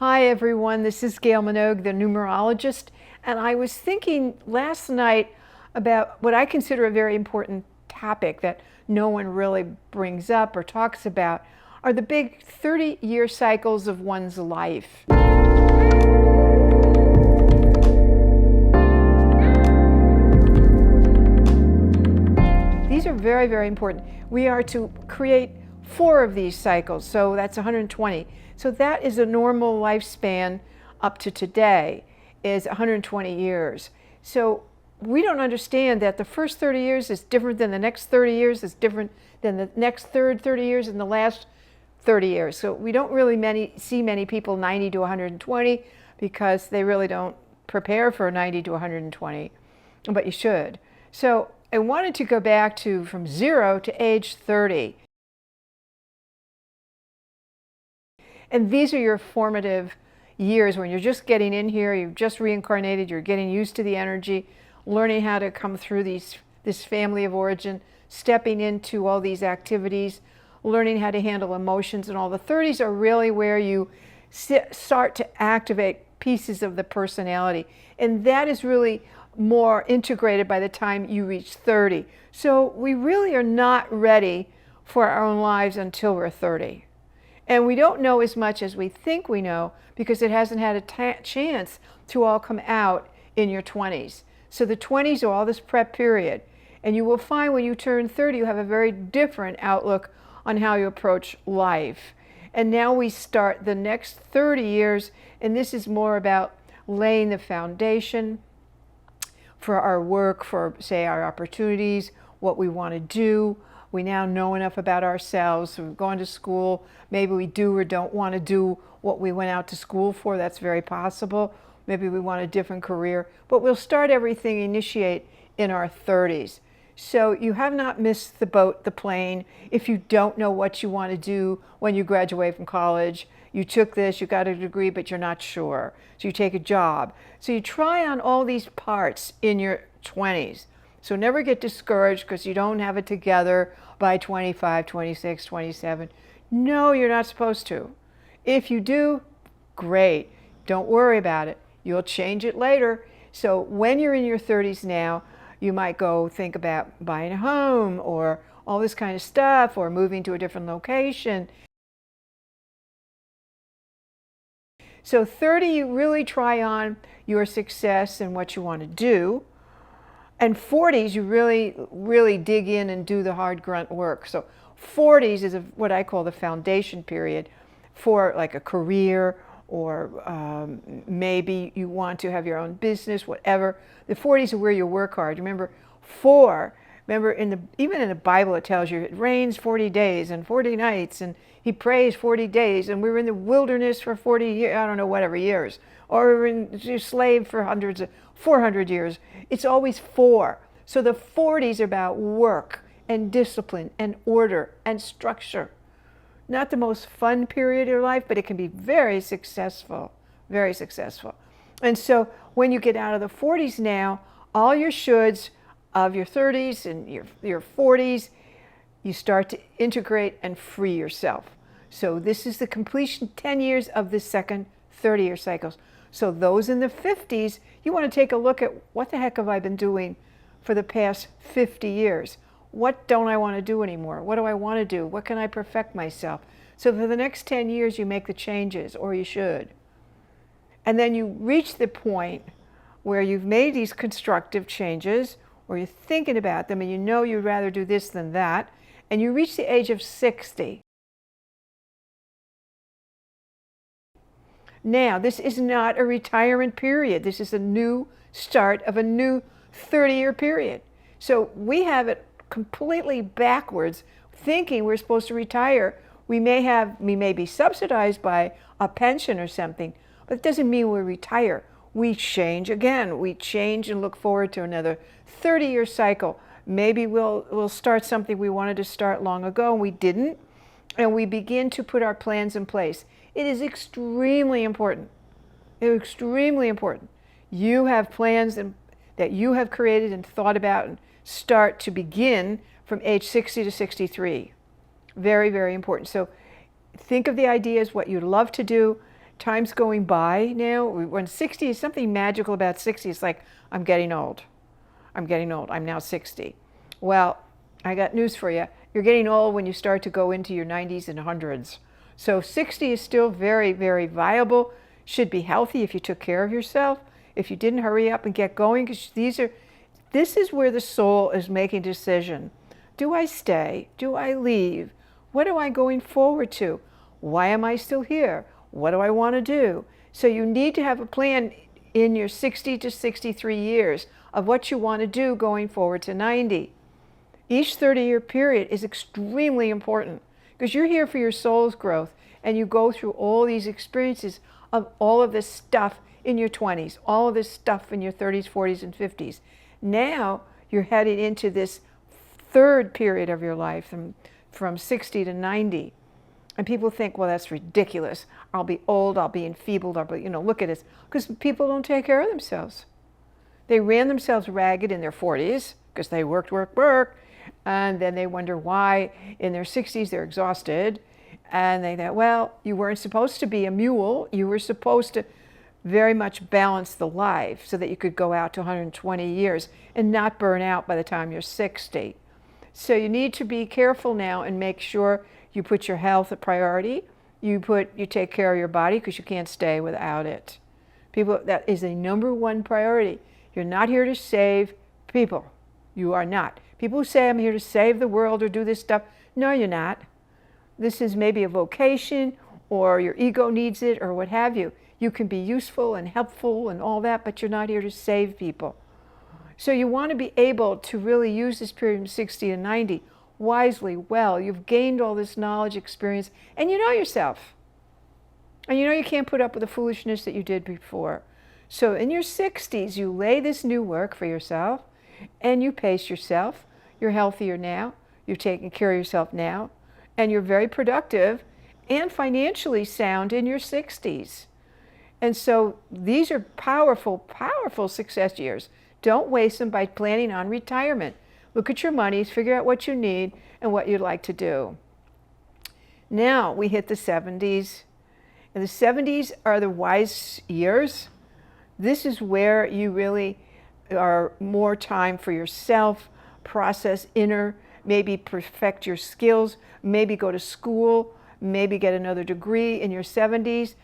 Hi everyone, this is Gail Minogue, the numerologist, and I was thinking last night about what I consider a very important topic that no one really brings up or talks about, are the big 30-year cycles of one's life. These are very, very important. We are to create 4 of these cycles, so that's 120. So that is a normal lifespan up to today, is 120 years. So we don't understand that the first 30 years is different than the next 30 years, is different than the next 30 years and the last 30 years. So we don't really see many people 90 to 120 because they really don't prepare for 90 to 120, but you should. So I wanted to go back to from 0 to age 30. And these are your formative years when you're just getting in here, you've just reincarnated, you're getting used to the energy, learning how to come through this family of origin, stepping into all these activities, learning how to handle emotions and all. The 30s are really where you start to activate pieces of the personality. And that is really more integrated by the time you reach 30. So we really are not ready for our own lives until we're 30. And we don't know as much as we think we know because it hasn't had a chance to all come out in your 20s. So the 20s are all this prep period. And you will find when you turn 30, you have a very different outlook on how you approach life. And now we start the next 30 years, and this is more about laying the foundation for our work, for, say, our opportunities, what we want to do. We now know enough about ourselves. We've gone to school. Maybe we do or don't want to do what we went out to school for. That's very possible. Maybe we want a different career. But we'll start everything, initiate in our 30s. So you have not missed the boat, the plane. If you don't know what you want to do when you graduate from college, you took this, you got a degree, but you're not sure. So you take a job. So you try on all these parts in your 20s. So never get discouraged because you don't have it together by 25, 26, 27. No, you're not supposed to. If you do, great. Don't worry about it. You'll change it later. So when you're in your 30s now, you might go think about buying a home or all this kind of stuff or moving to a different location. So 30, you really try on your success and what you want to do. And 40s, you really dig in and do the hard grunt work. So 40s is what I call the foundation period for like a career or maybe you want to have your own business, whatever. The 40s are where you work hard. Remember, even in the Bible it tells you it rains 40 days and 40 nights and he prays 40 days and we were in the wilderness for 40 years, I don't know, whatever years. Or we were in slave for 400 years. It's always 4. So the 40s are about work and discipline and order and structure. Not the most fun period of your life, but it can be very successful, very successful. And so when you get out of the 40s now, all your shoulds of your 30s and your 40s, you start to integrate and free yourself. So this is the completion 10 years of the second 30-year cycles. So those in the 50s, you want to take a look at what the heck have I been doing for the past 50 years? What don't I want to do anymore? What do I want to do? What can I perfect myself? So for the next 10 years, you make the changes, or you should. And then you reach the point where you've made these constructive changes, or you're thinking about them, and you know you'd rather do this than that, and you reach the age of 60. Now, this is not a retirement period. This is a new start of a new 30-year period. So we have it completely backwards, thinking we're supposed to retire. We may be subsidized by a pension or something, but it doesn't mean we retire. We change again. We change and look forward to another 30-year cycle. Maybe we'll start something we wanted to start long ago and we didn't, and we begin to put our plans in place. It is extremely important. Extremely important. You have plans that you have created and thought about and start to begin from age 60 to 63. Very, very important. So think of the ideas, what you'd love to do. time's going by now. When 60 is something magical about 60, it's like, I'm getting old. I'm getting old. I'm now 60. Well, I got news for you. You're getting old when you start to go into your 90s and 100s. So 60 is still very, very viable. Should be healthy if you took care of yourself. If you didn't hurry up and get going, because this is where the soul is making a decision. Do I stay? Do I leave? What am I going forward to? Why am I still here? What do I want to do? So you need to have a plan in your 60 to 63 years of what you want to do going forward to 90. Each 30-year period is extremely important because you're here for your soul's growth, and you go through all these experiences of all of this stuff in your 20s, all of this stuff in your 30s, 40s, and 50s. Now you're heading into this third period of your life from 60 to 90. And people think, well, that's ridiculous. I'll be old, I'll be enfeebled, I'll be, look at this. Because people don't take care of themselves. They ran themselves ragged in their 40s because they worked, and then they wonder why in their 60s they're exhausted. And they thought, well, you weren't supposed to be a mule. You were supposed to very much balance the life so that you could go out to 120 years and not burn out by the time you're 60. So you need to be careful now and make sure you put your health a priority. You take care of your body because you can't stay without it. People, that is a number one priority. You're not here to save people. You are not. People who say, I'm here to save the world or do this stuff. No, you're not. This is maybe a vocation, or your ego needs it, or what have you. You can be useful and helpful and all that, but you're not here to save people. So you want to be able to really use this period from 60 to 90 wisely, well. You've gained all this knowledge, experience, and you know yourself. And you know you can't put up with the foolishness that you did before. So in your 60s, you lay this new work for yourself, and you pace yourself. You're healthier now. You're taking care of yourself now. And you're very productive and financially sound in your 60s. And so these are powerful, powerful success years. Don't waste them by planning on retirement. Look at your monies, figure out what you need and what you'd like to do. Now we hit the 70s. And the 70s are the wise years. This is where you really are more time for yourself, process inner, maybe perfect your skills, maybe go to school, maybe get another degree in your 70s.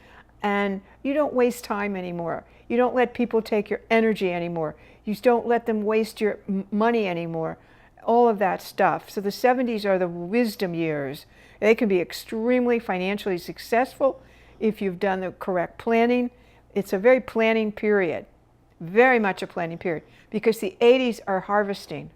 And you don't waste time anymore. You don't let people take your energy anymore. You don't let them waste your money anymore. All of that stuff. So the 70s are the wisdom years. They can be extremely financially successful if you've done the correct planning. It's a very planning period. Very much a planning period. Because the 80s are harvesting.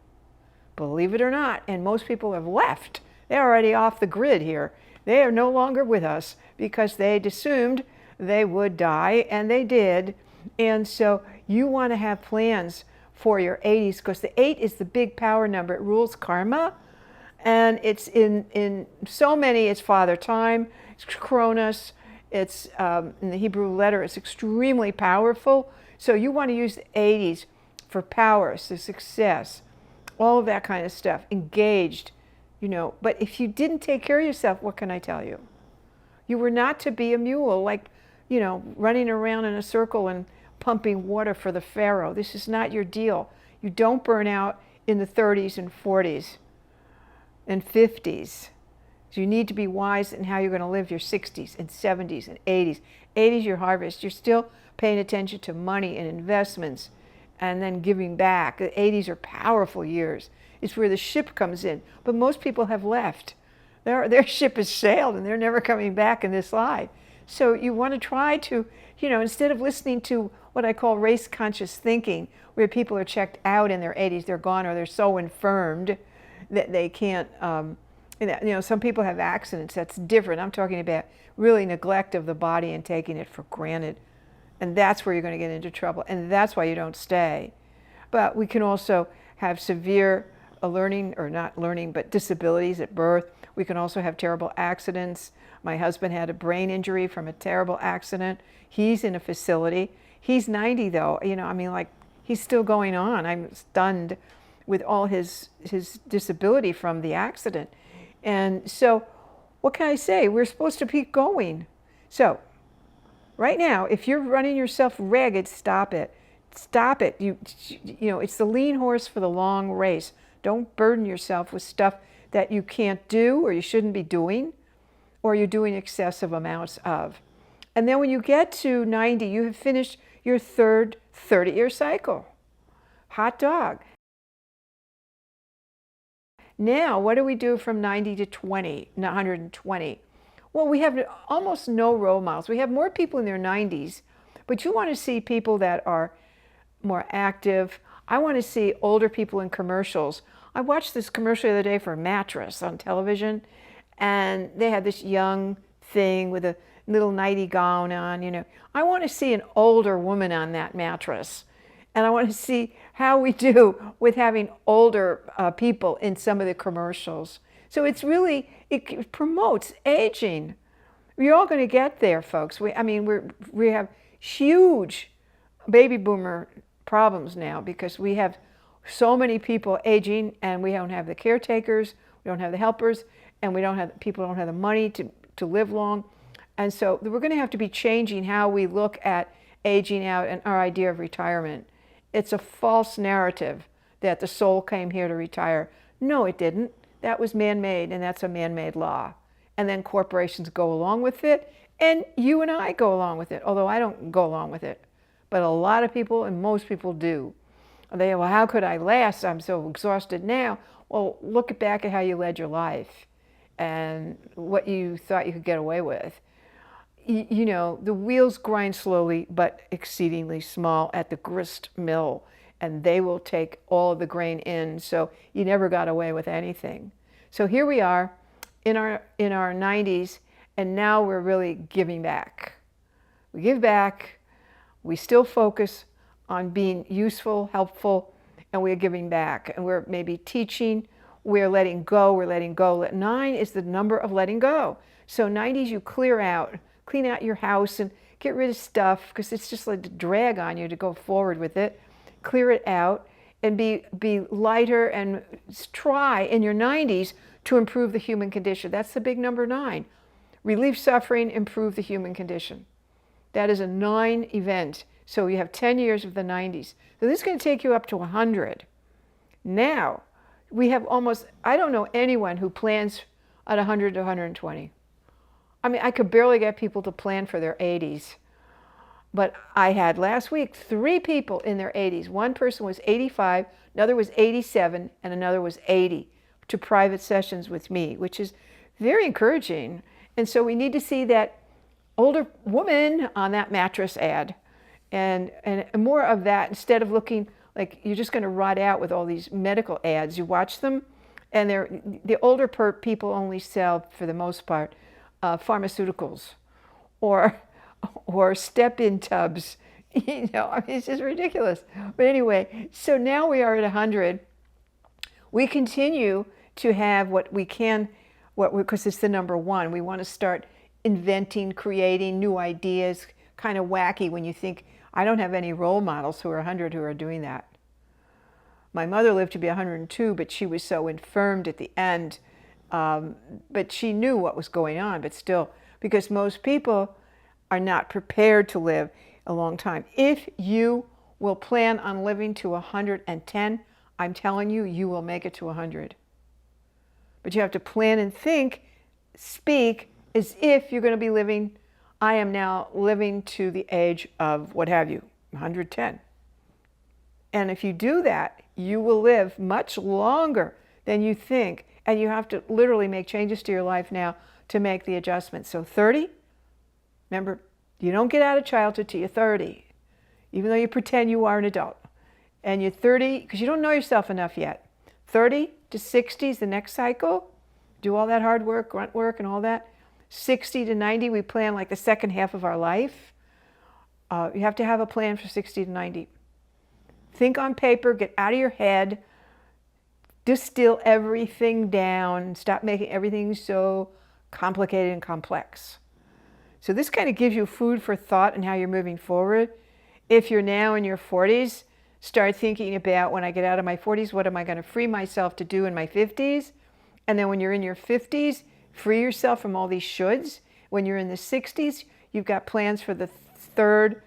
Believe it or not. And most people have left. They're already off the grid here. They are no longer with us because they'd assumed they would die, and they did. And so you want to have plans for your 80s because the 8 is the big power number. It rules karma, and it's in so many. It's Father Time, it's Cronus, it's in the Hebrew letter. It's extremely powerful. So you want to use the 80s for power, so success, all of that kind of stuff. Engaged, But if you didn't take care of yourself, what can I tell you? You were not to be a mule, like, running around in a circle and pumping water for the pharaoh. This is not your deal. You don't burn out in the 30s and 40s and 50s. So you need to be wise in how you're going to live your 60s and 70s and 80s. 80s, your harvest. You're still paying attention to money and investments and then giving back. The 80s are powerful years. It's where the ship comes in. But most people have left. Their ship has sailed and they're never coming back in this life. So you want to try to, instead of listening to what I call race conscious thinking, where people are checked out in their 80s, they're gone, or they're so infirmed that they can't, some people have accidents. That's different. I'm talking about really neglect of the body and taking it for granted. And that's where you're going to get into trouble. And that's why you don't stay. But we can also have severe disabilities at birth. We can also have terrible accidents. My husband had a brain injury from a terrible accident. He's in a facility. He's 90 though, he's still going on. I'm stunned with all his disability from the accident. And so what can I say? We're supposed to keep going. So Right now, if you're running yourself ragged, stop it. Stop it. You know, it's the lean horse for the long race. Don't burden yourself with stuff that you can't do or you shouldn't be doing, or you're doing excessive amounts of. And then when you get to 90, you have finished your third 30-year cycle. Hot dog. Now, what do we do from 90 to 120? Well, we have almost no role models. We have more people in their 90s, but you want to see people that are more active. I want to see older people in commercials. I watched this commercial the other day for a mattress on television, and they had this young thing with a little nighty gown on, you know. I want to see an older woman on that mattress. And I want to see how we do with having older people in some of the commercials. So it's really, it promotes aging. We're all going to get there, folks. We have huge baby boomer problems now because we have so many people aging and we don't have the caretakers, we don't have the helpers, and people don't have the money to live long. And so we're going to have to be changing how we look at aging out and our idea of retirement. It's a false narrative that the soul came here to retire. No, it didn't. That was man-made, and that's a man-made law. And then corporations go along with it, and you and I go along with it, although I don't go along with it. But a lot of people, and most people do. They, well, how could I last? I'm so exhausted now. Well, look back at how you led your life and what you thought you could get away with. You know, the wheels grind slowly but exceedingly small at the grist mill, and they will take all of the grain in, so you never got away with anything. So here we are in our 90s, and now we're really giving back. We give back, we still focus on being useful, helpful, and we're giving back. And we're maybe teaching, we're letting go, 9 is the number of letting go. So 90s you clean out your house and get rid of stuff because it's just like a drag on you to go forward with it. Clear it out and be lighter and try in your 90s to improve the human condition. That's the big number 9. Relieve suffering, improve the human condition. That is a 9 event. So you have 10 years of the 90s. So this is going to take you up to 100. Now, we have almost, I don't know anyone who plans at 100 to 120. I mean, I could barely get people to plan for their 80s. But I had last week 3 people in their 80s. One person was 85, another was 87, and another was 80 to private sessions with me, which is very encouraging. And so we need to see that older woman on that mattress ad and more of that instead of looking like you're just going to rot out with all these medical ads. You watch them, and the older people only sell, for the most part, pharmaceuticals or step-in tubs. You know, I mean, it's just ridiculous. But anyway, so now we are at 100. We continue to have what we can, because it's the number 1. We want to start inventing, creating new ideas. Kind of wacky when you think, I don't have any role models who are 100 who are doing that. My mother lived to be 102, but she was so infirmed at the end. But she knew what was going on, but still, because most people are not prepared to live a long time. If you will plan on living to 110, I'm telling you, you will make it to 100. But you have to plan and think, speak as if you're going to be living. I am now living to the age of what have you, 110. And if you do that, you will live much longer than you think. And you have to literally make changes to your life now to make the adjustment. So 30, remember, you don't get out of childhood till you're 30, even though you pretend you are an adult. And you're 30, because you don't know yourself enough yet. 30 to 60 is the next cycle. Do all that hard work, grunt work and all that. 60 to 90, we plan like the second half of our life. You have to have a plan for 60 to 90. Think on paper, get out of your head, distill everything down, stop making everything so complicated and complex. So this kind of gives you food for thought and how you're moving forward. If you're now in your 40s, start thinking about, when I get out of my 40s, what am I going to free myself to do in my 50s? And then when you're in your 50s, free yourself from all these shoulds. When you're in the 60s, you've got plans for the third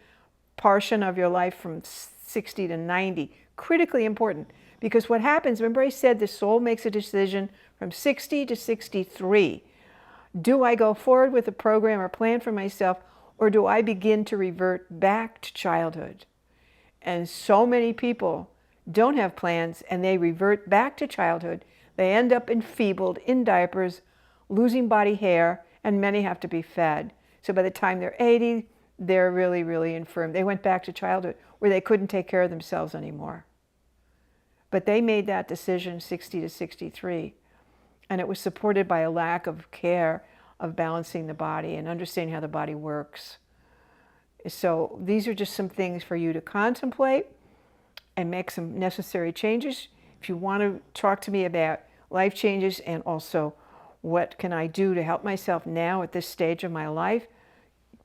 portion of your life from 60 to 90. Critically important, because what happens, remember I said the soul makes a decision from 60 to 63. Do I go forward with a program or plan for myself, or do I begin to revert back to childhood? And so many people don't have plans and they revert back to childhood. They end up enfeebled, in diapers, losing body hair, and many have to be fed. So by the time they're 80, they're really, really infirm. They went back to childhood where they couldn't take care of themselves anymore. But they made that decision 60 to 63. And it was supported by a lack of care of balancing the body and understanding how the body works. So these are just some things for you to contemplate and make some necessary changes. If you want to talk to me about life changes and also what can I do to help myself now at this stage of my life,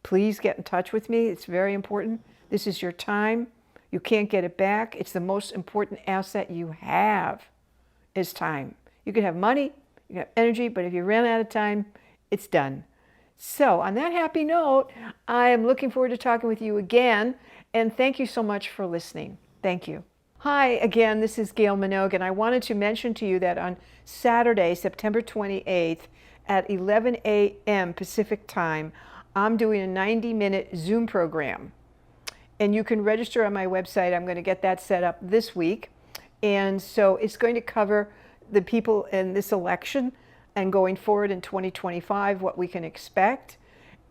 please get in touch with me. It's very important. This is your time. You can't get it back. It's the most important asset you have is time. You can have money, you can have energy, but if you run out of time, it's done. So on that happy note, I am looking forward to talking with you again, and thank you so much for listening. Thank you. Hi again, this is Gail Minogue, and I wanted to mention to you that on Saturday, September 28th at 11 a.m. Pacific time, I'm doing a 90-minute Zoom program. And you can register on my website. I'm going to get that set up this week. And so it's going to cover the people in this election and going forward in 2025, what we can expect.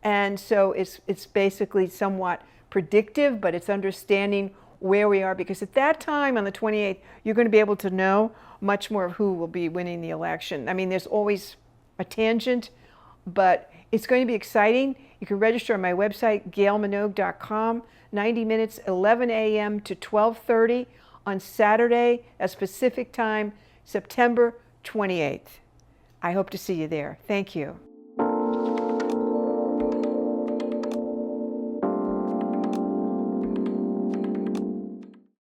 And so it's basically somewhat predictive, but it's understanding where we are, because at that time on the 28th, you're going to be able to know much more of who will be winning the election. I mean, there's always a tangent, but it's going to be exciting. You can register on my website, gailminogue.com, 90 minutes, 11 a.m. to 12:30 on Saturday at Pacific time, September 28th. I hope to see you there. Thank you.